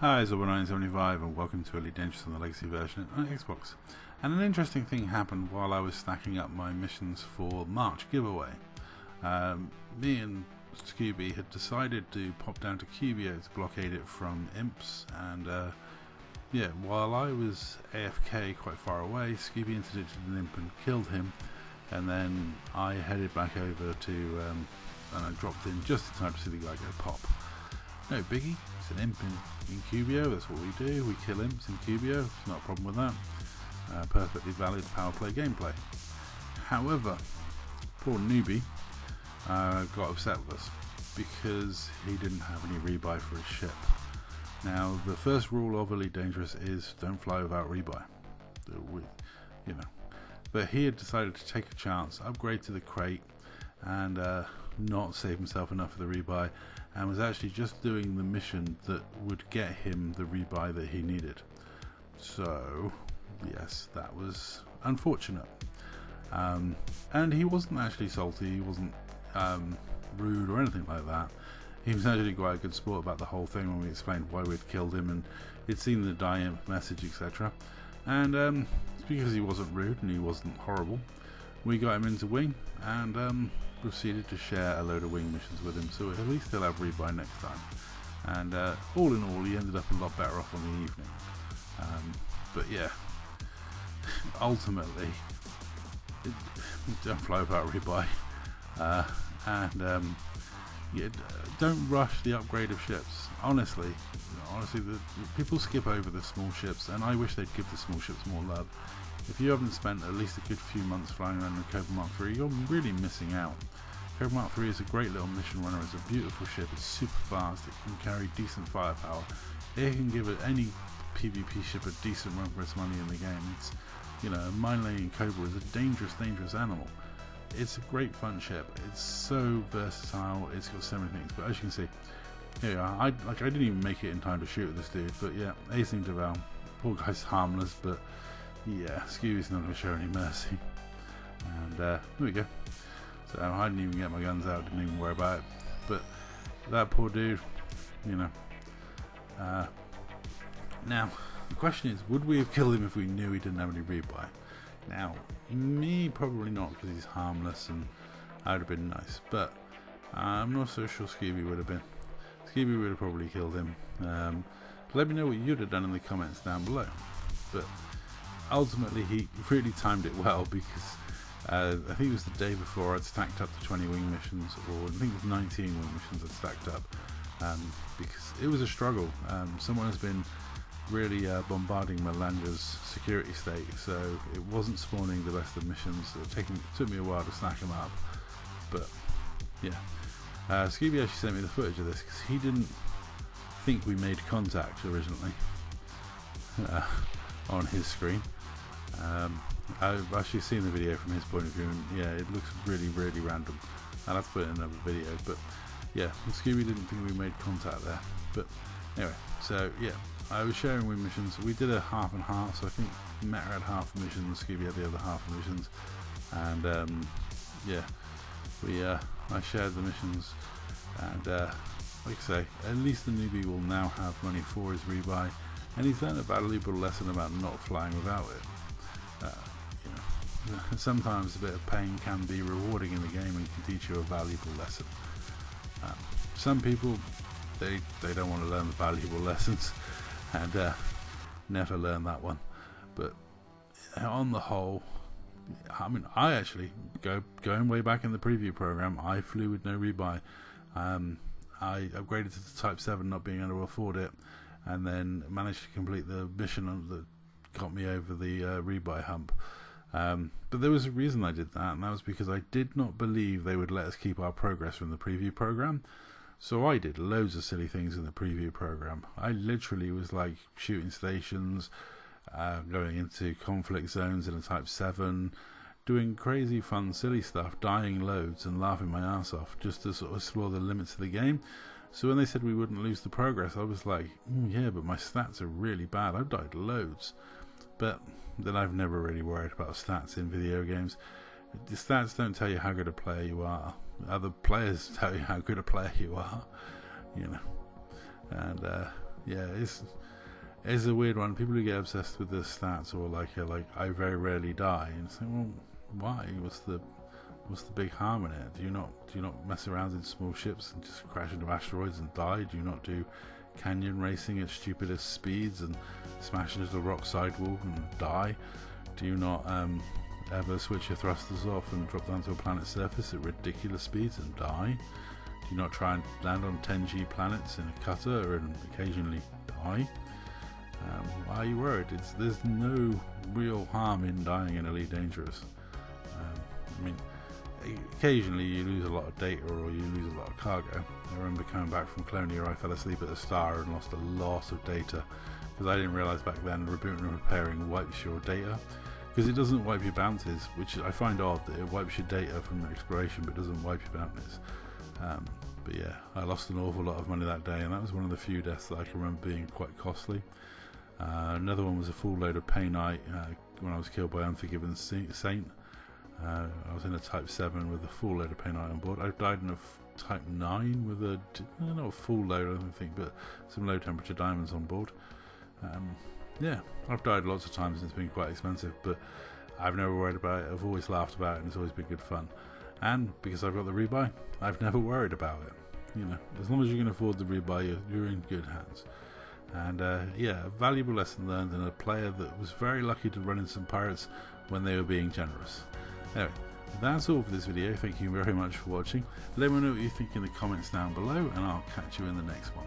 Hi, it's 975 and welcome to Elite Dangerous on the Legacy version on Xbox. And an interesting thing happened while I was stacking up my missions for March giveaway. Me and Scooby had decided to pop down to Cubio to blockade it from imps, and while I was AFK quite far away, Scooby interdicted an imp and killed him, and then I headed back over to and I dropped in just in time to see the guy go pop. No biggie, it's an imp in Cubio, that's what we do, we kill imps in Cubio, not a problem with that. Perfectly valid power play gameplay. However, poor newbie got upset with us because he didn't have any rebuy for his ship. Now, the first rule of Elite Dangerous is don't fly without rebuy. But he had decided to take a chance, upgrade to the crate, and not save himself enough for the rebuy, and was actually just doing the mission that would get him the rebuy that he needed. So yes, that was unfortunate. And he wasn't actually salty, he wasn't rude or anything like that. He was actually quite a good sport about the whole thing when we explained why we'd killed him and he'd seen the die imp message, etc. And because he wasn't rude and he wasn't horrible, we got him into wing and proceeded to share a load of wing missions with him, so at least he'll have rebuy next time. And all in all, he ended up a lot better off on the evening. But yeah, ultimately, don't fly without rebuy, don't rush the upgrade of ships. Honestly, the people skip over the small ships, and I wish they'd give the small ships more love. If you haven't spent at least a good few months flying around the Cobra Mark III, you're really missing out. Cobra Mark III is a great little mission runner, it's a beautiful ship, it's super fast, it can carry decent firepower, it can give any PvP ship a decent run for its money in the game. It's, a mine-laying Cobra is a dangerous animal. It's a great fun ship, it's so versatile, it's got so many things, but as you can see, here we are. I didn't even make it in time to shoot at this dude, but yeah, acing to Val. Poor guy's harmless, but yeah, Scooby's not going to show any mercy. And there we go. So I didn't even get my guns out, didn't even worry about it. But that poor dude, now, the question is, would we have killed him if we knew he didn't have any rebuy? Now, me, probably not, because he's harmless and I would have been nice. But I'm not so sure Scooby would have been. Scooby would have probably killed him. Let me know what you'd have done in the comments down below. But ultimately, he really timed it well, because I think it was the day before I'd stacked up the 20 wing missions, or I think it was 19 wing missions I'd stacked up, because it was a struggle. Someone has been really bombarding Melanja's security state, so it wasn't spawning the best of missions. It took me a while to stack them up, but yeah. Scooby actually sent me the footage of this because he didn't think we made contact originally on his screen. I've actually seen the video from his point of view, and yeah, it looks really random. I'll have to put it in another video, but yeah, Scooby didn't think we made contact there. But anyway, so yeah, I was sharing wing missions. We did a half and half, so I think Meta had half the missions, Scooby had the other half of the missions, and I shared the missions, and like I say, at least the newbie will now have money for his rebuy, and he's learned a valuable lesson about not flying without it. Sometimes a bit of pain can be rewarding in the game and can teach you a valuable lesson. Some people, they don't want to learn the valuable lessons and never learn that one. But on the whole, I actually, going way back in the preview program, I flew with no rebuy. I upgraded to the Type 7 not being able to afford it, and then managed to complete the mission that got me over the rebuy hump. But there was a reason I did that, and that was because I did not believe they would let us keep our progress from the preview program. So I did loads of silly things in the preview program. I literally was like shooting stations, going into conflict zones in a Type 7, doing crazy fun silly stuff, dying loads and laughing my ass off just to sort of explore the limits of the game. So when they said we wouldn't lose the progress, I was like, yeah, but my stats are really bad, I've died loads. But then I've never really worried about stats in video games. The stats don't tell you how good a player you are. Other players tell you how good a player you are, And yeah, it's a weird one. People who get obsessed with the stats, or like I very rarely die, and say, well, why? What's the big harm in it? Do you not mess around in small ships and just crash into asteroids and die? Do you not do canyon racing at stupidest speeds and smash into the rock sidewall and die? Do you not ever switch your thrusters off and drop down to a planet's surface at ridiculous speeds and die? Do you not try and land on 10G planets in a cutter and occasionally die? Why are you worried? There's no real harm in dying in Elite Dangerous. I mean, occasionally you lose a lot of data or you lose a lot of cargo. I remember coming back from Colonia, I fell asleep at the star and lost a lot of data because I didn't realise back then rebooting and repairing wipes your data, because it doesn't wipe your bounties, which I find odd that it wipes your data from exploration but doesn't wipe your bounties. But yeah, I lost an awful lot of money that day, and that was one of the few deaths that I can remember being quite costly. Another one was a full load of Paynite when I was killed by Unforgiven Saint. I was in a Type 7 with a full load of Paynite on board. I died in a Type 9 with not a full load, I don't think, but some low temperature diamonds on board. Yeah, I've died lots of times and it's been quite expensive, but I've never worried about it. I've always laughed about it and it's always been good fun. And because I've got the rebuy, I've never worried about it. You know, as long as you can afford the rebuy, you're in good hands. And yeah, a valuable lesson learned, and a player that was very lucky to run in some pirates when they were being generous. Anyway, that's all for this video. Thank you very much for watching. Let me know what you think in the comments down below, and I'll catch you in the next one.